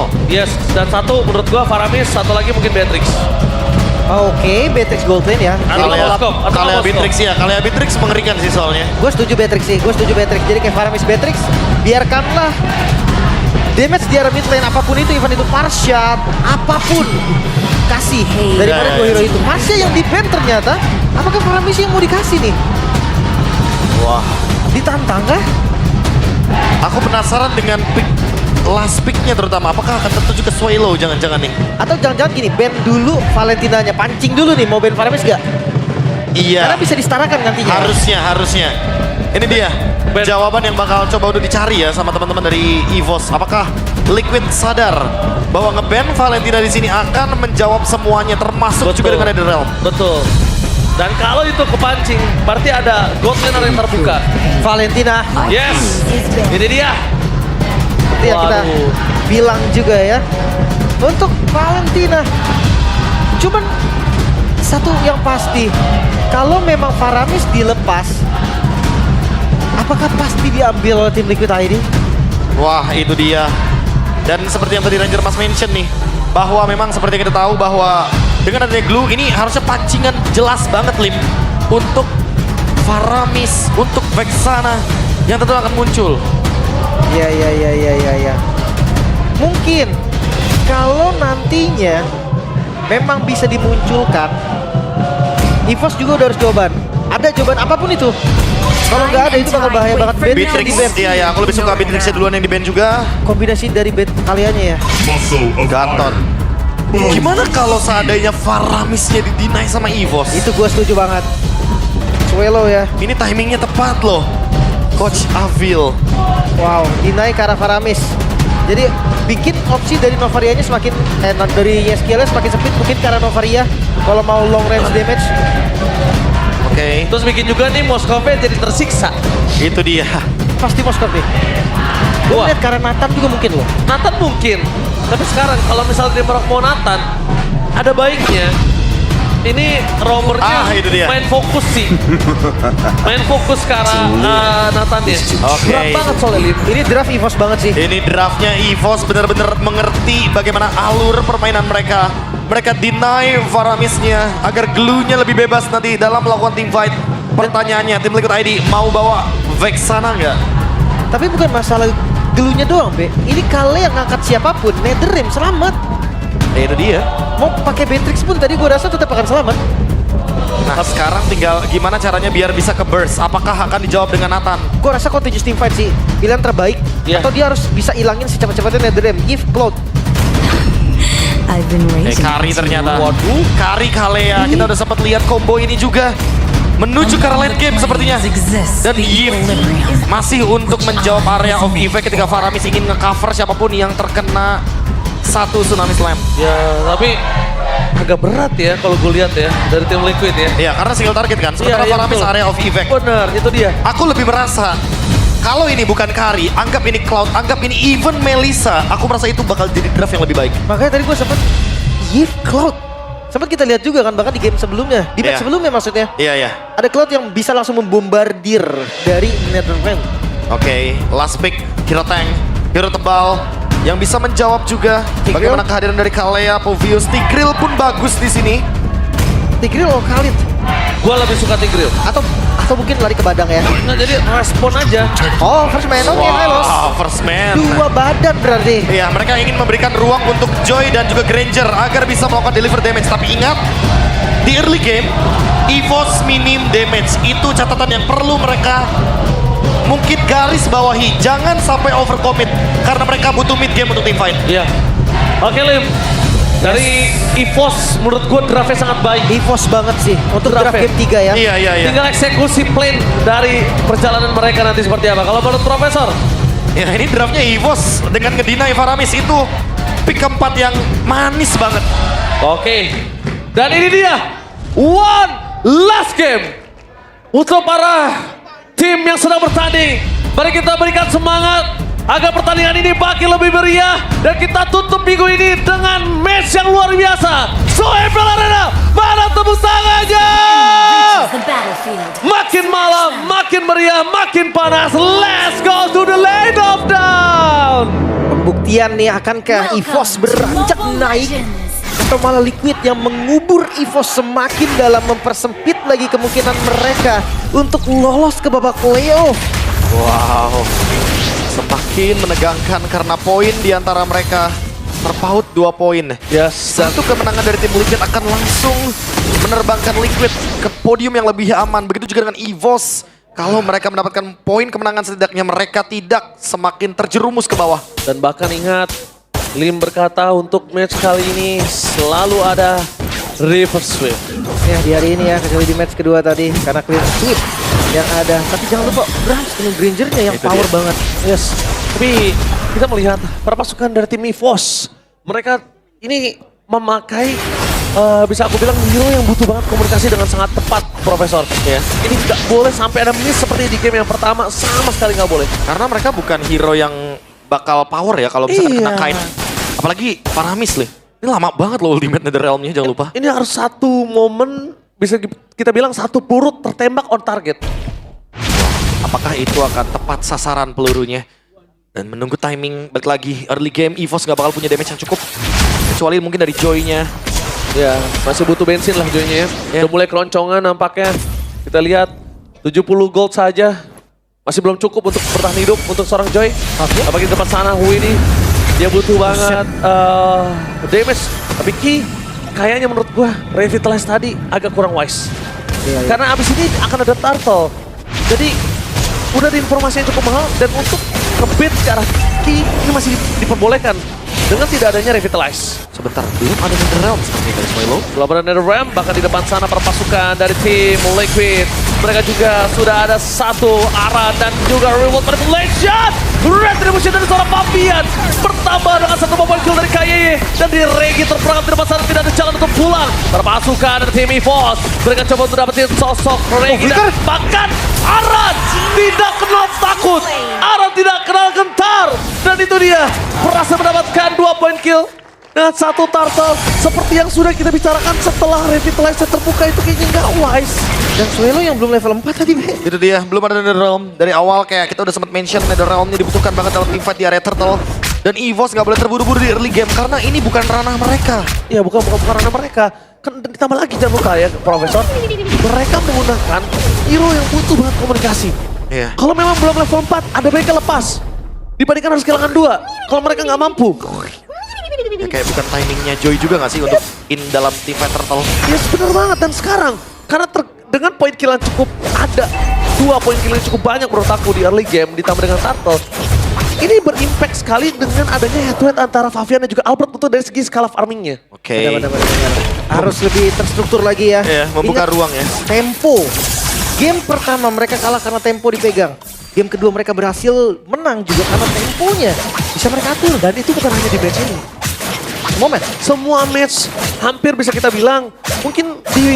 Daniel. Yes, dan satu menurut gua Faramis, satu lagi mungkin Beatrix. Oke, Beatrix gold lane ya. Atau Kalea, Moskov, atau Kalea Moskov. Beatrix ya, Kalea Beatrix mengerikan sih soalnya. Gue setuju Beatrix sih, gue setuju Beatrix. Jadi kayak Faramis Beatrix, biarkanlah damage di arah mid lane apapun itu, even itu Farshad, apapun kasih daripada Ya, dua ya, hero itu. Masih yang di ban ternyata, apakah Faramis yang mau dikasih nih? Wah, Ditantang kah? aku penasaran dengan last pick-nya terutama. Apakah akan tertuju ke Swallow jangan-jangan nih? Atau jangan-jangan gini, ban dulu Valentinanya, pancing dulu nih, mau ban Faramis gak? Iya. Karena bisa disetarakan nantinya. Harusnya. Ini dia jawaban yang bakal coba udah dicari ya sama teman-teman dari EVOS. Apakah Liquid sadar bahwa ngeban Valentina di sini akan menjawab semuanya, termasuk juga dengan Netherrealm? Betul. Dan kalau itu kepancing, berarti ada gold lane yang terbuka. Valentina, Yes, ini dia. itu yang kita Waduh. bilang juga ya. Untuk Valentina, cuman satu yang pasti, kalau memang Faramis dilepas, apakah pasti diambil oleh tim Liquid ID? Wah, itu dia. Dan seperti yang tadi Ranger Mas mention nih, bahwa memang seperti yang kita tahu bahwa dengan adanya glue ini harusnya pancingan jelas banget Lim untuk Faramis, untuk Vexana yang tentu akan muncul. Ya. Mungkin kalau nantinya memang bisa dimunculkan, EVOS juga udah harus jawaban. Ada jawaban apapun itu. Kalau nggak ada itu bakal bahaya banget. Ban Beatrix, di ban. iya ya, aku lebih suka Beatrixnya duluan yang di ban juga. Kombinasi dari ban kaliannya ya. Gatot. Gimana kalau seandainya Faramisnya di-deny sama EVOS? Itu gue setuju banget. Swallow ya. Ini timingnya tepat loh. Coach Avil. Wow, deny ke arah Faramis. Jadi bikin opsi dari Novaria-nya semakin dari Yeskielnya semakin sempit, mungkin karena Novaria kalau mau long range damage. Oke, Terus bikin juga nih Moskovnya jadi tersiksa. itu dia. Pasti Moskov nih. Gue Wah. lihat karena Nathan juga mungkin loh. Nathan mungkin. Tapi sekarang kalau misalnya dia merok mau Nathan, ada baiknya ini romernya itu dia. main fokus sih. Main fokus ke arah Nathan ya. Oke. Berat banget soalnya Lim. Ini draft EVOS banget sih. Ini draftnya EVOS benar-benar mengerti bagaimana alur permainan mereka. Mereka deny Faramisnya agar glue-nya lebih bebas nanti dalam melakukan team fight. Pertanyaannya, tim Liquid ID mau bawa Vexana nggak? Tapi bukan masalah gelunya doang, Be. Ini Kale yang ngangkat siapapun, Netherrealm selamat. Ya itu dia. Mau pakai Beatrix pun tadi gue rasa tetap akan selamat. Nah sekarang tinggal gimana caranya biar bisa ke burst. Apakah akan dijawab dengan Nathan? Gue rasa continuous team fight sih pilihan terbaik. Iya. Atau dia harus bisa ilangin secepat-cepatnya Netherrealm. If Cloud. Kari ternyata. Waduh. Kari Kalea. Kita udah sempat lihat combo ini juga. Menuju ke arah late game sepertinya. Dan Yves masih untuk menjawab area of effect ketika Faramis ingin nge-cover siapapun yang terkena satu Tsunami Slam. Ya, tapi agak berat ya kalau gue lihat ya dari tim Liquid ya. Ya karena single target kan. Sementara Iya, Faramis betul. area of effect. Bener, itu dia. Aku lebih merasa kalau ini bukan Kari, anggap ini Cloud, anggap ini even Melissa, aku merasa itu bakal jadi draft yang lebih baik. Makanya tadi gue sempet If Cloud. Sempat kita lihat juga kan bahkan di game sebelumnya. Di match Iya. sebelumnya maksudnya. Iya. Ada Cloud yang bisa langsung membombardir dari Netherrealm. Oke, last pick, hero tank, hero tebal, yang bisa menjawab juga Tigreal. bagaimana kehadiran dari Kalea, Povius, Tigreal pun bagus di sini. Tigreal atau Khalid? Gue lebih suka Tigreal. Atau mungkin lari ke badang ya. Nah, jadi respon aja. Oh, first man. Oke, Hylos. First man. Dua badan berarti. Iya, mereka ingin memberikan ruang untuk Joy dan juga Granger agar bisa melakukan deliver damage. Tapi ingat, di early game, EVOS minim damage. Itu catatan yang perlu mereka mungkin garis bawahi. Jangan sampai overcommit karena mereka butuh mid game untuk team fight. Iya. Oke Lim. Dari EVOS menurut gue draftnya sangat baik. EVOS banget sih untuk draft Draft game 3 ya. Iya. Tinggal eksekusi plan dari perjalanan mereka nanti seperti apa. Kalau menurut Profesor? Ya ini draftnya EVOS dengan ngedinai Faramis itu pick keempat yang manis banget. Oke. Dan ini dia. One last game. Untuk para tim yang sedang bertanding. Mari kita berikan semangat agar pertandingan ini makin lebih meriah. Dan kita tutup minggu ini dengan match yang luar biasa. So Eiffel Arena, mana tepuk tangannya? Makin malam, makin meriah, makin panas. Let's go to the lane of down. pembuktian nih, akankah EVOS beranjak naik atau malah Liquid yang mengubur EVOS semakin dalam mempersempit lagi kemungkinan mereka untuk lolos ke babak playoff. Wow, semakin menegangkan karena poin di antara mereka terpaut 2 poin. Yes, dan Satu kemenangan dari tim Liquid akan langsung menerbangkan Liquid ke podium yang lebih aman. Begitu juga dengan EVOS. Kalau mereka mendapatkan poin kemenangan, setidaknya mereka tidak semakin terjerumus ke bawah. dan bahkan ingat, Lim berkata untuk match kali ini selalu ada reverse sweep. Ya di hari ini ya, kecuali di match kedua tadi karena clear sweep yang ada. Tapi jangan lupa Brams dengan Granger-nya yang Itu power dia. banget. Yes, tapi kita melihat para pasukan dari tim EVOS, mereka ini memakai bisa aku bilang hero yang butuh banget komunikasi dengan sangat tepat, Profesor. Ya, ini tidak boleh sampai ada miss seperti di game yang pertama, sama sekali nggak boleh. Karena mereka bukan hero yang bakal power ya kalau misalkan Iya. kena kite. Apalagi Paramis nih. Ini lama banget loh Ultimate Netherrealm-nya, jangan lupa. Ini harus satu momen, bisa kita bilang satu peluru tertembak on target. Apakah itu akan tepat sasaran pelurunya? Dan menunggu timing, balik lagi early game, EVOS nggak bakal punya damage yang cukup. Kecuali mungkin dari Joy-nya. Ya, masih butuh bensin lah Joy-nya ya. Ya. Udah mulai keroncongan nampaknya. Kita lihat 70 gold saja. Masih belum cukup untuk bertahan hidup untuk seorang Joy. Apalagi di depan sana Hui ini. Dia butuh banget damage. Tapi Ki, kayaknya menurut gua Revitalize tadi agak kurang wise. Iya, iya. Karena abis ini akan ada turtle. Jadi udah di informasi yang cukup mahal. Dan untuk ngebit ke arah Ki, ini masih diperbolehkan. Dengan tidak adanya Revitalize. Sebentar, belum ada Netherrealm seperti dari Swallow. Belum ada Netherrealm, bahkan di depan sana para pasukan dari tim Liquid. Mereka juga sudah ada satu arah dan juga reward manipulation. Retribution dari seorang Fabian. Bertambah dengan satu momen kill dari KYY. Dan di Regi terperangkap di depan sana, tidak ada jalan untuk pulang. Para pasukan dari tim EVOS. Mereka coba untuk dapetin sosok Regi. Dan bahkan Aran tidak kenal takut. Aran tidak kenal gentar. Dan itu dia berhasil mendapatkan 2 poin kill. Dengan satu turtle seperti yang sudah kita bicarakan setelah Revitalize terbuka itu kayaknya nggak wise. Dan Suelo yang belum level 4 tadi, Be. Itu dia, belum ada Netherrealm. Dari awal kayak kita udah sempat mention Netherrealm-nya dibutuhkan banget dalam teamfight di area Turtle. Dan EVOS nggak boleh terburu-buru di early game karena ini bukan ranah mereka. Ya bukan karena mereka. Kan ditambah lagi jangan lupa ya Profesor. Mereka menggunakan hero yang butuh banget komunikasi. Iya. Kalau memang belum level 4 ada baiknya lepas. Dibandingkan harus kehilangan 2. Kalau mereka nggak mampu. Ya kayak bukan timingnya Joy juga nggak sih untuk in dalam teamfight Turtle. Ya benar banget. Dan sekarang karena dengan poin kill yang cukup ada. 2 poin kill yang cukup banyak menurut aku di early game ditambah dengan Turtle. Ini berimpact sekali dengan adanya head to head antara Fabian dan juga Albert untuk dari segi skala farmingnya. Oke. Benar-benar. Harus lebih terstruktur lagi ya. Iya, membuka Ingat, ruang ya. tempo. Game pertama mereka kalah karena tempo dipegang. Game kedua mereka berhasil menang juga karena temponya bisa mereka atur. Dan itu bukan hanya di match ini. Momen. Semua match hampir bisa kita bilang mungkin di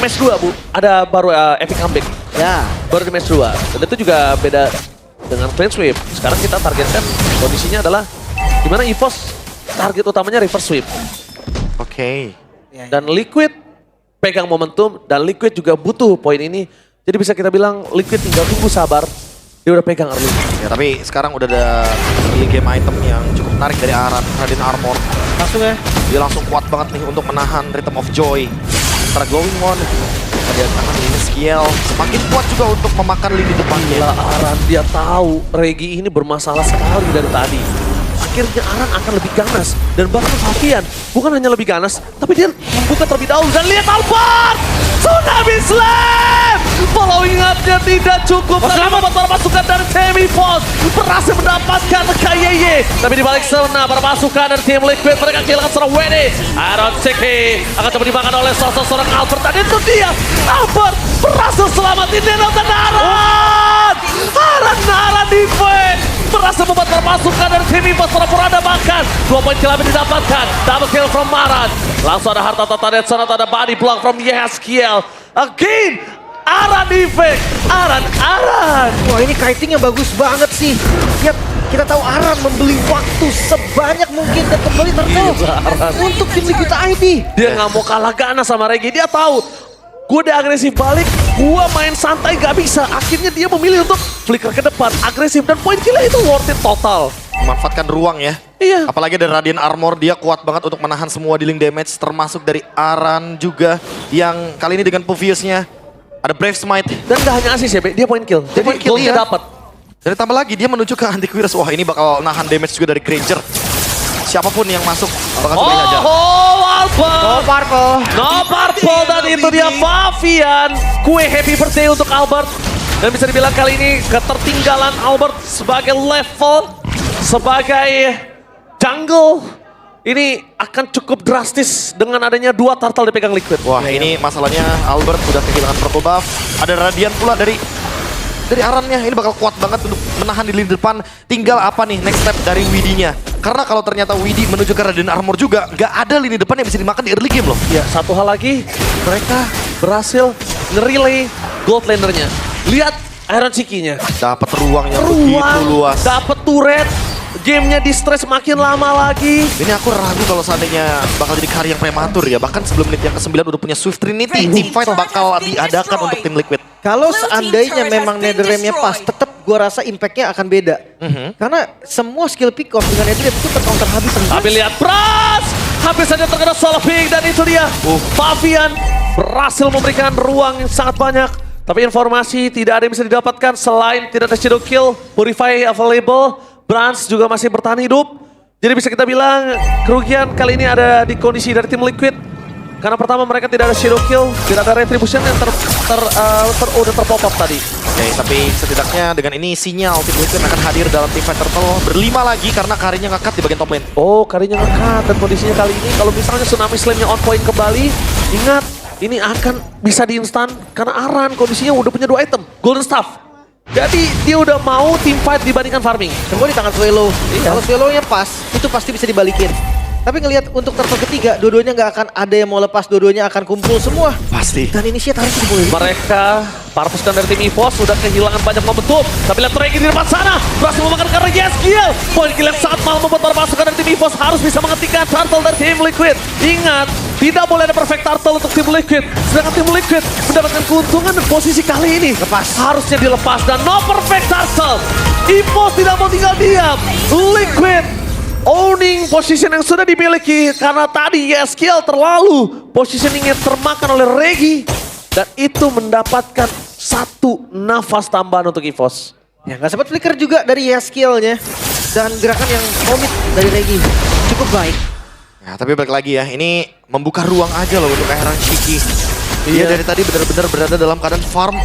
match 2 Bu ada baru epic comeback. Ya. Baru di match 2. Dan itu juga beda dengan clean sweep. Sekarang kita targetkan kondisinya adalah dimana EVOS target utamanya reverse sweep. Oke. Dan Liquid pegang momentum dan Liquid juga butuh poin ini. Jadi bisa kita bilang Liquid tinggal tunggu sabar. Dia udah pegang early. Ya tapi sekarang udah ada early game item yang cukup menarik dari Aran, Raden Armor. Langsung ya. Dia langsung kuat banget nih untuk menahan Rhythm of Joy. Antara Glowing One, dia tahan ini skill. Semakin kuat juga untuk memakan lini depannya. Gila Aran, dia tahu Regi ini bermasalah sekali dari tadi. Akhirnya Aran akan lebih ganas. Dan bahkan Fabian bukan hanya lebih ganas, tapi dia membuka terlebih dahulu. Dan lihat Albert! Tsunami Slam! Following up-nya tidak cukup. Dan membuat para pasukan dari tim EVOS berhasil mendapatkan KYY. Tapi di balik sana, para pasukan dari tim Liquid mereka kehilangan seorang Wendy. Iron City akan coba dimakan oleh seorang Albert. Dan itu dia, Albert berhasil selamatin Neno dan Aran! Aran defense! Berhasil membuat para pasukan dari tim EVOS pura-pura bahkan 2 poin kill lebih didapatkan. Double kill from Maran. Langsung ada harta tata dan sana ada body block from Yeskiel. Again, Aran defense. Aran. Wah ini kitingnya bagus banget sih. Ya kita tahu Aran membeli waktu sebanyak mungkin dan kembali terus untuk tim Liquid ID. Dia nggak mau kalah ganas sama Regi. Dia tahu gue udah agresif balik, gue main santai gak bisa. Akhirnya dia memilih untuk flicker ke depan, agresif dan poin killnya itu worth it total. memanfaatkan ruang ya. Iya. Apalagi dari Radiant Armor, dia kuat banget untuk menahan semua dealing damage, termasuk dari Aran juga, yang kali ini dengan Phoveus-nya ada Brave Smite. Dan gak hanya asis ya, Be, dia point kill. Dia Jadi point kill, goldnya iya. dapat. Dan ditambah lagi dia menuju ke Antivirus. Wah, ini bakal nahan damage juga dari Granger. Siapapun yang masuk bakal sudahin aja. Albert. Oh, Purple. No purple dan itu dia Favian. Kue happy birthday untuk Albert. Dan bisa dibilang kali ini ketertinggalan Albert sebagai level, sebagai jungle. Ini akan cukup drastis dengan adanya 2 turtle dipegang Liquid. Wah, ini masalahnya Albert udah kehilangan purple buff. Ada Radiant pula dari Arannya. Ini bakal kuat banget untuk menahan di lini depan. Tinggal apa nih next step dari Widinya. Karena kalau ternyata Widi menuju ke Radiant Armor juga, nggak ada lini depan yang bisa dimakan di early game loh. Ya, satu hal lagi, mereka berhasil nge-relay gold lanernya. Lihat Iron Chiki-nya. Dapat ruangnya begitu luas. Dapat turret. Gamenya di stress makin lama lagi. Ini aku ragu kalau seandainya bakal jadi kari yang prematur ya. Bahkan sebelum menit yang ke-9 udah punya Swift Trinity. Teamfight bakal diadakan untuk tim Liquid. Kalau seandainya memang Netherrealm-nya pas, tetap gua rasa impact-nya akan beda. Karena semua skill pick off dengan Netherrealm itu tercounter habis. Tapi lihat Pras, habis saja terkena solving dan itu dia. Favian berhasil memberikan ruang yang sangat banyak. Tapi informasi tidak ada yang bisa didapatkan selain tidak ada shadow kill, purify available, Brans juga masih bertahan hidup. Jadi bisa kita bilang kerugian kali ini ada di kondisi dari tim Liquid. Karena pertama mereka tidak ada shadow kill, tidak ada retribution yang udah terpop up tadi. Oke, tapi setidaknya dengan ini sinyal tim Liquid akan hadir dalam tim fight turtle berlima lagi karena karinya nge-cut di bagian top lane. Oh, karinya nge-cut dan kondisinya kali ini kalau misalnya Tsunami Slam-nya on point kembali, ingat ini akan bisa di instan karena Aran kondisinya udah punya 2 item, Golden Staff. Jadi dia udah mau team fight dibandingkan farming. Semua di tangan Swallow. Iya. Kalau Swallow-nya pas, itu pasti bisa dibalikin. Tapi ngelihat untuk turtle ketiga, dua-duanya nggak akan ada yang mau lepas, dua-duanya akan kumpul semua. Pasti. Dan initiate harus dimulai. Mereka, Parpuskan dari tim EVOS sudah kehilangan banyak momentum. Tapi lihat Regi di depan sana, berhasil memakan Regi skill. Poin kill yang sangat mahal membuat para pasukan dari tim EVOS harus bisa menghentikan turtle dari tim Liquid. Ingat, tidak boleh ada perfect turtle untuk tim Liquid. Sedangkan tim Liquid mendapatkan keuntungan dan posisi kali ini. Lepas. Harusnya dilepas dan no perfect turtle. EVOS tidak mau tinggal diam. Liquid owning position yang sudah dimiliki karena tadi YSKL terlalu positioningnya termakan oleh Regi dan itu mendapatkan 1 nafas tambahan untuk EVOS. Ya nggak sempat flicker juga dari skill-nya dan gerakan yang komit dari Regi cukup baik. Ya, tapi balik lagi ya, ini membuka ruang aja loh untuk Iron Chiki. Dia dari tadi benar-benar berada dalam keadaan farm.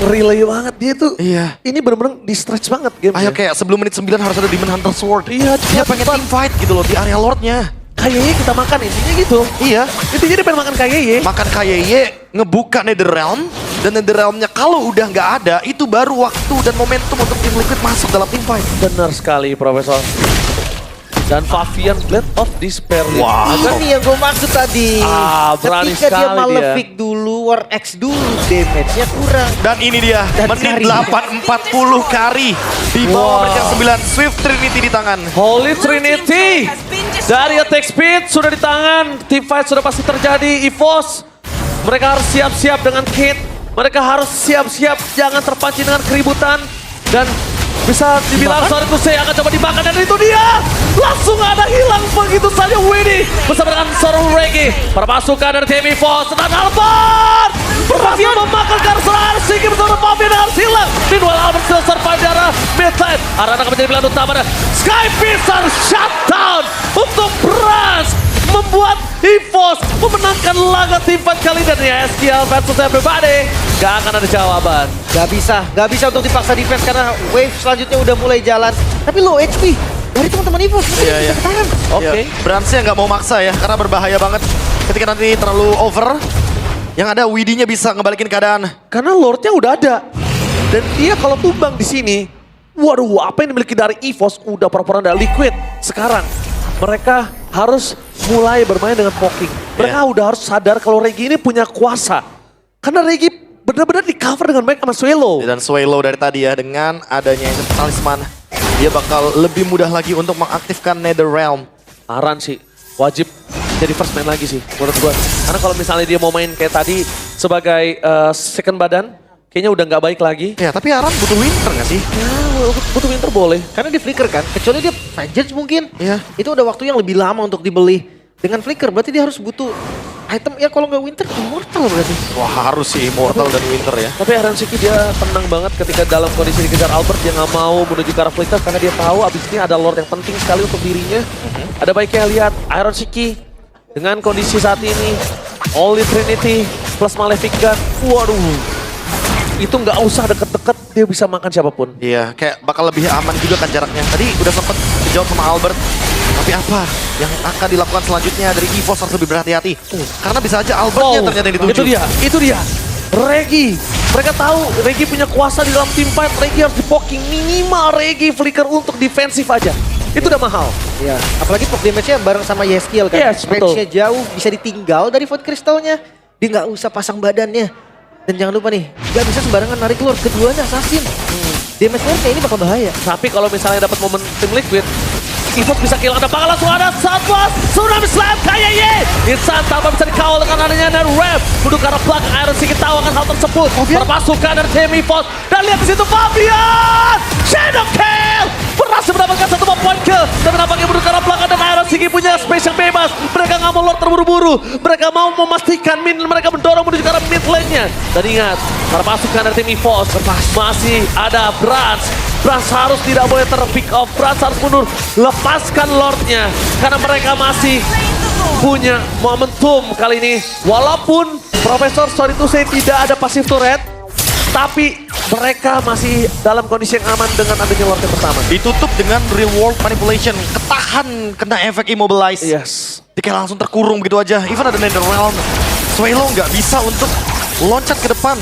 Relay banget dia tuh. Iya. Ini benar-benar di stretch banget game. Ayo kayak sebelum menit 9 harus ada Demon Hunter Sword. Iya, Dia pengen team fight gitu loh di area Lordnya. Kayaknya kita makan intinya gitu. Iya. Intinya dia pengen makan KYY. Makan KYY, ngebuka Netherrealm. Dan Netherrealm-nya kalau udah nggak ada, itu baru waktu dan momentum untuk tim Liquid masuk dalam team fight. Benar sekali, Profesor. Dan Favian Blade of Despair. Wow. Bukan nih yang gue maksud tadi. Berani Ketika dia sekali Malefic dulu, War X dulu, damage-nya kurang. Dan ini dia, Dan menit kari. 8.40 kari. Di bawah menit yang 9, Swift Trinity di tangan. Holy Trinity dari attack speed sudah di tangan. Team fight sudah pasti terjadi. EVOS mereka harus siap-siap dengan kit. Mereka harus siap-siap jangan terpancing dengan keributan. Dan bisa dibilang Sorry akan coba dimakan dan itu dia. Langsung ada hilang begitu saja Winnie bersama dengan seorang Regi. Para pasukan dari tim EVOS dan Albert berhasil memakan Karsel Sigi bersama Favian dengan hilang. Meanwhile Albert still survive dari mid-lane. Arana akan menjadi pilihan utama dan Sky Pisar shutdown untuk Brans. Membuat EVOS memenangkan laga tim fight kali ini dan YSKL versus everybody. Gak akan ada jawaban. Gak bisa untuk dipaksa defense karena wave selanjutnya udah mulai jalan. Tapi low HP dari teman-teman EVOS mungkin Iya, bisa iya. ketahan. Oke. Bransnya nggak mau maksa ya, karena berbahaya banget. Ketika nanti terlalu over, yang ada Widinya bisa ngebalikin keadaan. Karena Lordnya udah ada. Dan dia kalau tumbang di sini, waduh apa yang dimiliki dari EVOS udah pura-pura dari Liquid. Sekarang mereka harus mulai bermain dengan poking. Mereka udah harus sadar kalau Regi ini punya kuasa. Karena Regi benar-benar di cover dengan baik sama Swallow. Dan Swallow dari tadi ya, dengan adanya talisman, dia bakal lebih mudah lagi untuk mengaktifkan Netherrealm. Aran sih wajib jadi first man lagi sih menurut gue. Karena kalau misalnya dia mau main kayak tadi sebagai second badan, kayaknya udah nggak baik lagi. Ya, tapi Aram butuh Winter nggak sih? Ya, butuh Winter boleh. Karena dia flicker kan, kecuali dia Vengeance mungkin. Iya. Itu udah waktu yang lebih lama untuk dibeli. Dengan flicker berarti dia harus butuh item, ya kalau nggak Winter, Immortal berarti. Wah, harus sih Immortal dan Winter ya. Tapi Iron Shiki dia tenang banget ketika dalam kondisi dikejar Albert. Dia nggak mau menuju ke arah Flicker karena dia tahu abis ini ada Lord yang penting sekali untuk dirinya. Ada baiknya lihat Iron Shiki dengan kondisi saat ini. Holy Trinity plus Malefic Gun. Waduh. Itu nggak usah deket-deket, dia bisa makan siapapun. Iya, kayak bakal lebih aman juga kan jaraknya. Tadi udah sempet dijawab sama Albert. Tapi apa yang akan dilakukan selanjutnya dari EVOS harus lebih berhati-hati. Karena bisa aja Albertnya ternyata yang dituju. Itu dia. Regi. Mereka tahu Regi punya kuasa di dalam team fight. Regi harus di-poking. Minimal Regi flicker untuk defensif aja. Itu udah mahal. Iya, apalagi pop damage-nya bareng sama Yeskiel kan. Yes, betul. Range-nya jauh, bisa ditinggal dari Void Crystal-nya. Dia nggak usah pasang badannya. Dan jangan lupa nih, nggak bisa sembarangan narik Lord. Keduanya assassin. Damage Lord-nya ini bakal bahaya. Tapi kalau misalnya dapat momen tim Liquid, EVOS bisa kehilangan tembakan langsung ada Southwest Tsunami Slam KYY. Insan tanpa bisa dikawal dengan adanya dari Rev. Duduk ke arah belakang Iron Shiki tahu akan hal tersebut. Terpasukan dari tim EVOS. Dan lihat di situ Fabian. Shadow Kill. Berhasil mendapatkan satu poin kill. Tapi nampaknya duduk ke arah belakang dan Iron Shiki punya space yang bebas. Mereka nggak mau Lord terburu-buru. Mereka mau memastikan mereka mendorong menuju ke arah mid lane-nya. Dan ingat, terpasukan dari tim EVOS. Masih ada Brans. Brans harus tidak boleh terpick off. Brans harus mundur. Lepaskan Lordnya. Karena mereka masih punya momentum kali ini. Walaupun Profesor sorry to say tidak ada passive turret. Tapi mereka masih dalam kondisi yang aman dengan adanya Lord yang pertama. Ditutup dengan real world manipulation. Ketahan kena efek immobilize. Yes. Dia kayak langsung terkurung begitu aja. Even ada Netherrealm. Swelo nggak bisa untuk loncat ke depan.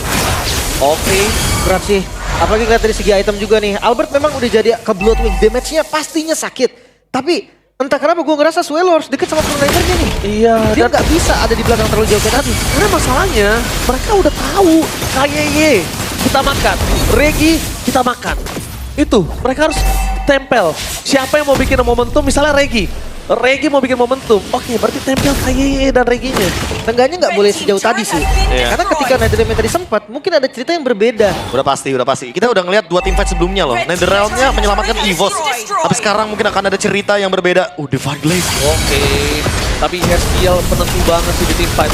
Oke, berat sih. Apalagi lihat dari segi item juga nih. Albert memang udah jadi ke Bloodwing. Damage-nya pastinya sakit. Tapi entah kenapa gue ngerasa Swelo harus deket sama Chronotrigger-nya nih. Iya. Dia nggak bisa ada di belakang terlalu jauh kayak tadi. Karena masalahnya mereka udah tahu KYY kita makan, Regi kita makan. Itu mereka harus tempel. Siapa yang mau bikin momentum misalnya Regi mau bikin momentum. Oke, berarti tempel KYY dan Reginya. Tengganya nggak boleh sejauh tadi sih. Iya. Karena ketika Netherrealm tadi sempat, mungkin ada cerita yang berbeda. Udah pasti. Kita udah ngeliat 2 team fight sebelumnya loh. Netherrealm-nya menyelamatkan EVOS. Tapi sekarang mungkin akan ada cerita yang berbeda. Divine Glaive. Oke. Tapi Yeskiel penentu banget sih di team fight.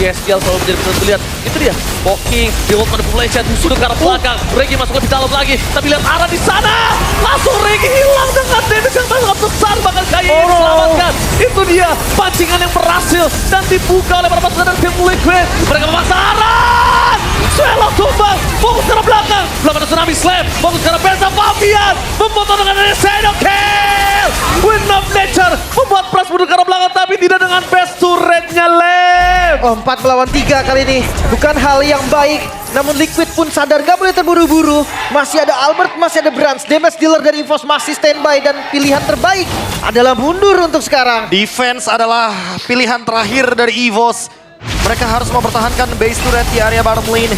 Yeskiel selalu menjadi penentu. Lihat, itu dia. Poking, di world manipulation, sudah ke arah belakang. Regi masuk lebih dalam lagi. Tapi lihat arah di sana. Langsung Regi hilang dengan damage yang sangat besar. Bahkan KYY diselamatkan. Itu dia pancingan yang berhasil. Dan dibuka oleh para pasukan dari tim Liquid. Mereka memaksa arah. Swelo tumbang. Fokus ke arah belakang. Belum ada Tsunami Slam. Fokus ke arah Besa Fabian. Memotong dengan Shadow Kill. Wind of Nature. Membuat Pras mundur ke arah belakang. Tapi tidak dengan best turretnya Lem. Oh, 4 melawan 3 kali ini. Bukan hal yang baik. Namun Liquid pun sadar gak boleh terburu-buru. Masih ada Albert, masih ada Brans. Damage dealer dari EVOS masih standby. Dan pilihan terbaik adalah mundur untuk sekarang. Defense adalah pilihan terakhir dari EVOS. Mereka harus mempertahankan base turret di area bottom lane.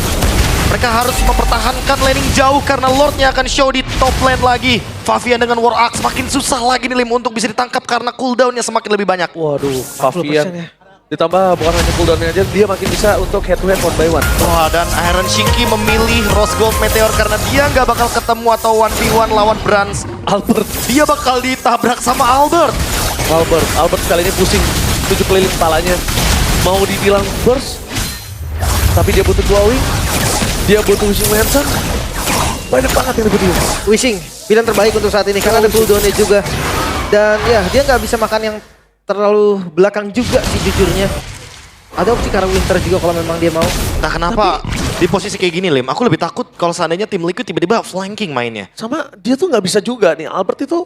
Mereka harus mempertahankan laning jauh karena Lordnya akan show di top lane lagi. Fabian dengan War Axe makin susah lagi nih Lim untuk bisa ditangkap karena cooldownnya semakin lebih banyak. Waduh, 40% Fabian. ya. Ditambah bukan hanya cooldownnya aja, dia makin bisa untuk head to head 1 by 1. Wah, dan Iron Shiki memilih Rose Gold Meteor karena dia nggak bakal ketemu atau 1v1 lawan Brans. Albert. Dia bakal ditabrak sama Albert. Albert kali ini pusing 7 keliling kepalanya. Mau dibilang burst, tapi dia butuh glowing, dia butuh wishing lantern. Banyak banget yang dibutuhin. Wishing, pilihan terbaik untuk saat ini. Karena ada cooldownnya juga. Dan ya, dia nggak bisa makan yang terlalu belakang juga sih jujurnya. Ada opsi karena Winter juga kalau memang dia mau. Nah, kenapa di posisi kayak gini Lim? Aku lebih takut kalau seandainya tim Liquid tiba-tiba flanking mainnya. Sama dia tuh nggak bisa juga nih, Albert itu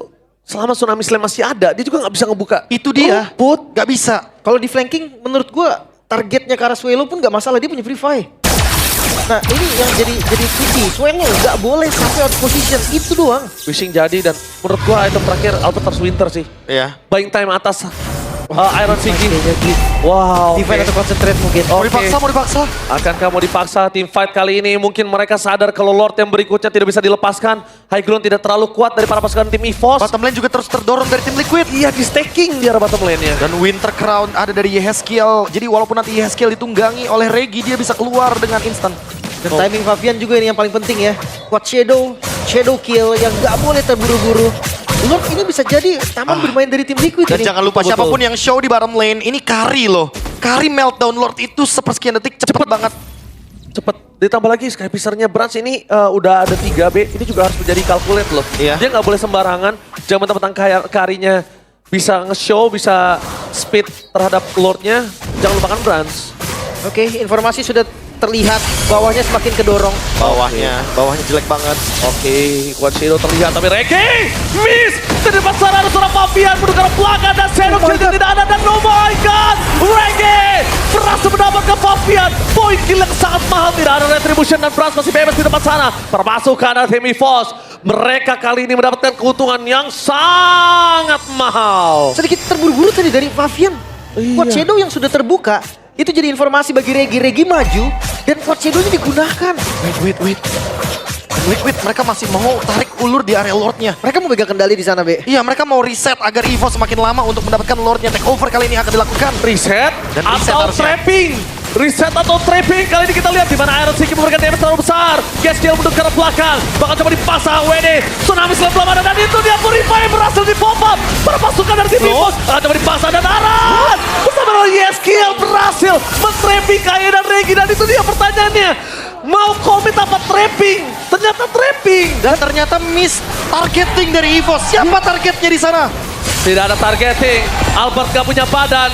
selama Tsunami Slam masih ada, dia juga nggak bisa ngebuka. Itu dia, Put. nggak bisa. Kalau di flanking menurut gua targetnya ke arah Swelo pun nggak masalah, dia punya free fire. Nah ini yang jadi tricky, Swelo nggak boleh sampai out position, itu doang. Wishing jadi dan menurut gua item terakhir Albert harus Winter sih. Iya. Buying time atas Iron Shiki. Jadi Wow. defense atau concentrate mungkin. Mau dipaksa. Akankah mau dipaksa tim fight kali ini? Mungkin mereka sadar kalau Lord yang berikutnya tidak bisa dilepaskan. High ground tidak terlalu kuat dari para pasukan tim EVOS. Bottom lane juga terus terdorong dari tim Liquid. Iya, di staking di arah bottom lane-nya. Dan Winter Crown ada dari Yeskiel. Jadi walaupun nanti Yeskiel ditunggangi oleh Regi, dia bisa keluar dengan instan. Dan timing Fabian juga ini yang paling penting ya. Quad Shadow Kill yang nggak boleh terburu-buru. Lord ini bisa jadi taman bermain dari tim Liquid Dan ini. jangan lupa Betul, siapapun yang show di bottom lane, ini carry loh. Carry meltdown Lord itu sepersekian detik cepet banget. Cepet. Ditambah lagi Sky Pisarnya Brans ini udah ada 3B. Ini juga harus menjadi calculate loh. Iya. Dia nggak boleh sembarangan. Jangan mentang-mentang karinya bisa nge-show, bisa speed terhadap Lordnya. Jangan lupakan Brans. Oke, informasi sudah terlihat bawahnya semakin kedorong. Bawahnya jelek banget. Oke, Quad Shadow terlihat tapi Regi miss di depan sana ada seorang Fabian menuju ke belakang dan Shadow Kill tidak ada dan oh my god, Regi berhasil mendapatkan Fabian. Poin kill yang sangat mahal, tidak ada retribution dan Brans masih bebas di depan sana. Termasuk karena tim EVOS, mereka kali ini mendapatkan keuntungan yang sangat mahal. Sedikit terburu-buru tadi dari Fabian. Quad Shadow yang sudah terbuka, itu jadi informasi bagi Regi. Regi maju dan Quad Shadow-nya digunakan. Wait. Liquid mereka masih mau tarik ulur di area Lordnya. Mereka mau pegang kendali di sana, Be. Iya, mereka mau reset agar EVOS semakin lama untuk mendapatkan Lordnya. Take over kali ini akan dilakukan. Reset Dan reset atau harusnya. trapping. Reset atau trapping kali ini kita lihat di mana Iron Siki memberikan damage terlalu besar. Gaskill mundur ke arah belakang. Bakal coba dipasang WD. Tsunami Slam belum ada dan itu dia Purify berhasil di pop up. Perpasukan dari tim EVOS akan coba dipasang dan Aran bersama dengan Gaskill berhasil men-trapping Kaye dan Regi dan itu dia pertanyaannya. Mau komit apa trapping? Ternyata trapping. Dan ternyata miss targeting dari EVOS. Siapa targetnya di sana? Tidak ada targeting. Albert gak punya badan.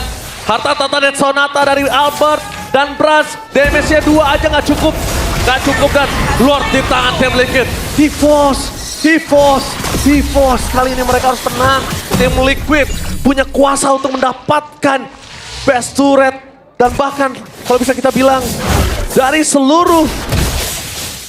Harta Tata dan Sonata dari Albert dan Brans. Damage-nya 2 aja gak cukup. Gak cukup dan Lord di tangan tim Liquid. EVOS. Kali ini mereka harus tenang. Tim Liquid punya kuasa untuk mendapatkan best turret. Dan bahkan kalau bisa kita bilang dari seluruh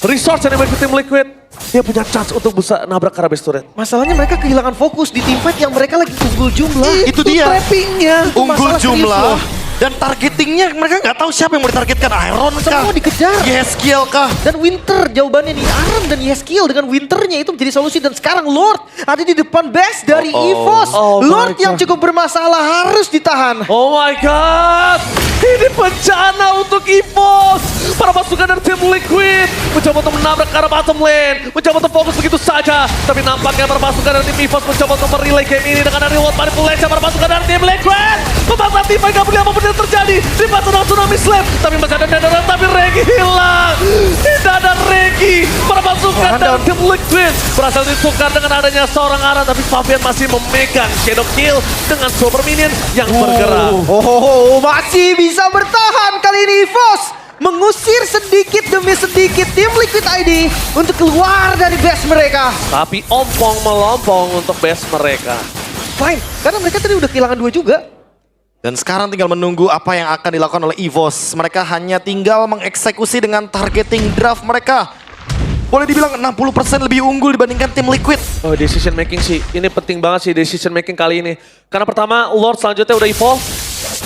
resource yang dimiliki tim Liquid, dia punya chance untuk bisa nabrak ke arah best turret. Masalahnya mereka kehilangan fokus di teamfight yang mereka lagi unggul jumlah. Itu dia. Trappingnya. Unggul masalah serius jumlah. loh. Dan targetingnya mereka nggak tahu siapa yang mau ditargetkan. Iron kah? Semua dikejar. Yeskiel kah? Dan Winter jawabannya nih, Aram dan Yeskiel dengan Winternya itu menjadi solusi. Dan sekarang Lord ada di depan base dari EVOS. Oh my Lord yang God. cukup bermasalah harus ditahan. Oh my god, ini bencana untuk EVOS. Para pasukan dari tim Liquid mencoba untuk menabrak ke arah bottom lane, mencoba untuk fokus begitu saja. Tapi nampaknya para pasukan dari tim EVOS mencoba untuk merelay game ini dengan reward manipulation. Para pasukan dari tim Liquid memaksa tim mereka beli apapun yang terjadi di pasar Tsunami Slam. Tapi masih ada Netherlands, tapi Regi hilang. Tidak ada Regi. Para pasukan dari tim Liquid berhasil ditukar dengan adanya seorang Aran. Tapi Fabian masih memegang Shadow Kill dengan Super Minion yang bergerak. Masih bisa bertahan kali ini EVOS. Mengusir sedikit demi sedikit tim Liquid ID untuk keluar dari base mereka. Tapi ompong melompong untuk base mereka. Fine, karena mereka tadi udah kehilangan 2 juga. Dan sekarang tinggal menunggu apa yang akan dilakukan oleh EVOS. Mereka hanya tinggal mengeksekusi dengan targeting draft mereka. Boleh dibilang 60% lebih unggul dibandingkan tim Liquid. Oh, decision making sih. Ini penting banget sih decision making kali ini. Karena pertama, Lord selanjutnya udah evolve.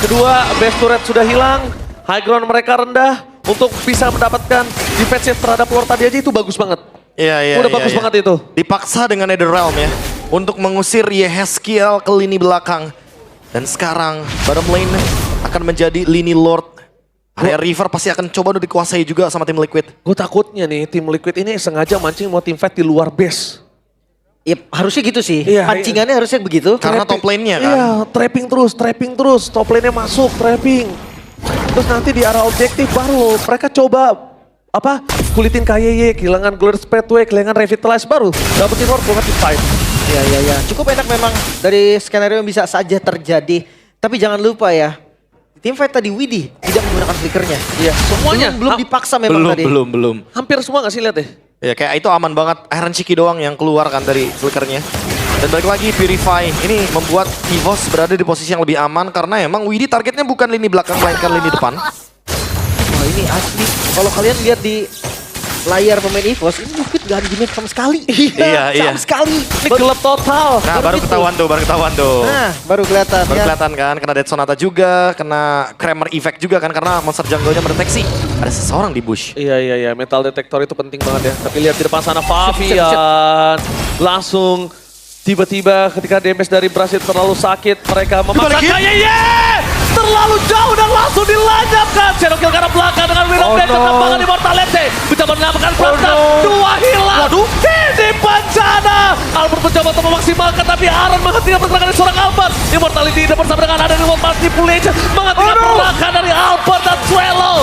Kedua, base turret sudah hilang. High ground mereka rendah. Untuk bisa mendapatkan defensive terhadap Lord tadi aja itu bagus banget. Iya. Udah bagus banget itu. Dipaksa dengan Netherrealm ya. Untuk mengusir Yeskiel ke lini belakang. Dan sekarang bottom lane akan menjadi lini Lord. Area River pasti akan coba untuk dikuasai juga sama tim Liquid. Gue takutnya nih tim Liquid ini sengaja mancing mau team fight di luar base. Yep, harusnya gitu sih. Iya, Pancingannya harusnya begitu. Karena top lane-nya kan. Iya, trapping terus. Top lane-nya masuk, trapping. Terus nanti di arah objektif baru mereka coba kulitin KYY, kehilangan Glorious Pathway, kehilangan Revitalize baru dapetin Lord buat di fight. Iya. Cukup enak memang dari skenario yang bisa saja terjadi. Tapi jangan lupa ya, di tim fight tadi Widhi tidak menggunakan flickernya. Iya, semuanya Belum dipaksa memang tadi. Belum. hampir semua gak sih lihat deh. Ya kayak itu aman banget. Iron Chiki doang yang keluar kan dari flickernya. Dan balik lagi Purify. Ini membuat EVOS berada di posisi yang lebih aman. Karena emang Widhi targetnya bukan lini belakang, melainkan lini depan. Wah ini asli. Kalau kalian lihat di layar pemain EVOS, ini Liquid gak ada damage sama sekali. Iya. Sama sekali. Ini gelap total. Nah baru gitu. ketahuan tuh. Nah, baru kelihatan. Baru ya. kelihatan kan, kena Dead Sonata juga, kena Kramer Effect juga kan. Karena monster jungle-nya mendeteksi ada seseorang di bush. Iya, metal detector itu penting banget ya. Tapi lihat di depan sana Fabian. Langsung tiba-tiba ketika damage dari Brasil terlalu sakit, mereka memaksa Dibalikin. KYY! Terlalu jauh dan langsung dilenyapkan. Shadow Kill ke arah belakang dengan Wiro Blade kembangan Immortality. Mencoba menyelamatkan Brandon. Dua hilang. Waduh. Ini bencana. Albert mencoba untuk memaksimalkan tapi Aaron menghentikan pergerakan dari seorang Albert. Immortality tidak bersama dengan ada Remote Manipulation menghentikan pergerakan dari Albert dan Trello.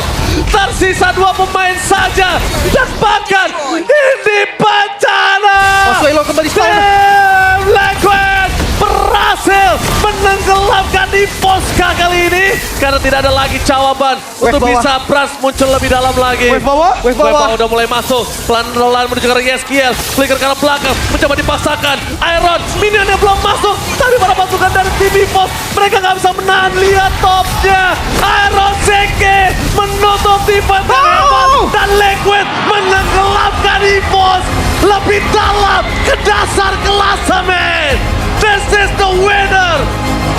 Tersisa 2 pemain saja dan bahkan ini bencana. Swallow kembali spawn. Team Liquid berhasil menenggelamkan Ivoska kali ini karena tidak ada lagi jawaban untuk bawah. bisa Brass muncul lebih dalam lagi. Wave bawah. Wave bawah. Udah mulai masuk. Pelan-pelan menuju ke Yeskiel. Flicker ke arah belakang. Mencoba dipaksakan. Iron. Minionnya belum masuk. Tapi para pasukan dari tim EVOS. Mereka nggak bisa menahan. Lihat topnya. Iron Zeki menutup defense yang hebat. Dan Liquid menenggelamkan EVOS. Lebih dalam ke dasar klasemen. This is the winner.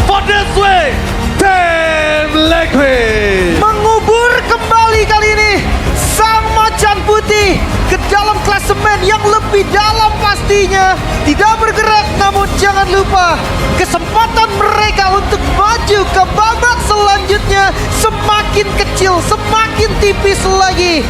For this way. Team Liquid. Mengubur kembali kali ini sang macan putih ke dalam klasemen yang lebih dalam pastinya. Tidak bergerak, namun jangan lupa kesempatan mereka untuk maju ke babak selanjutnya semakin kecil, semakin tipis lagi.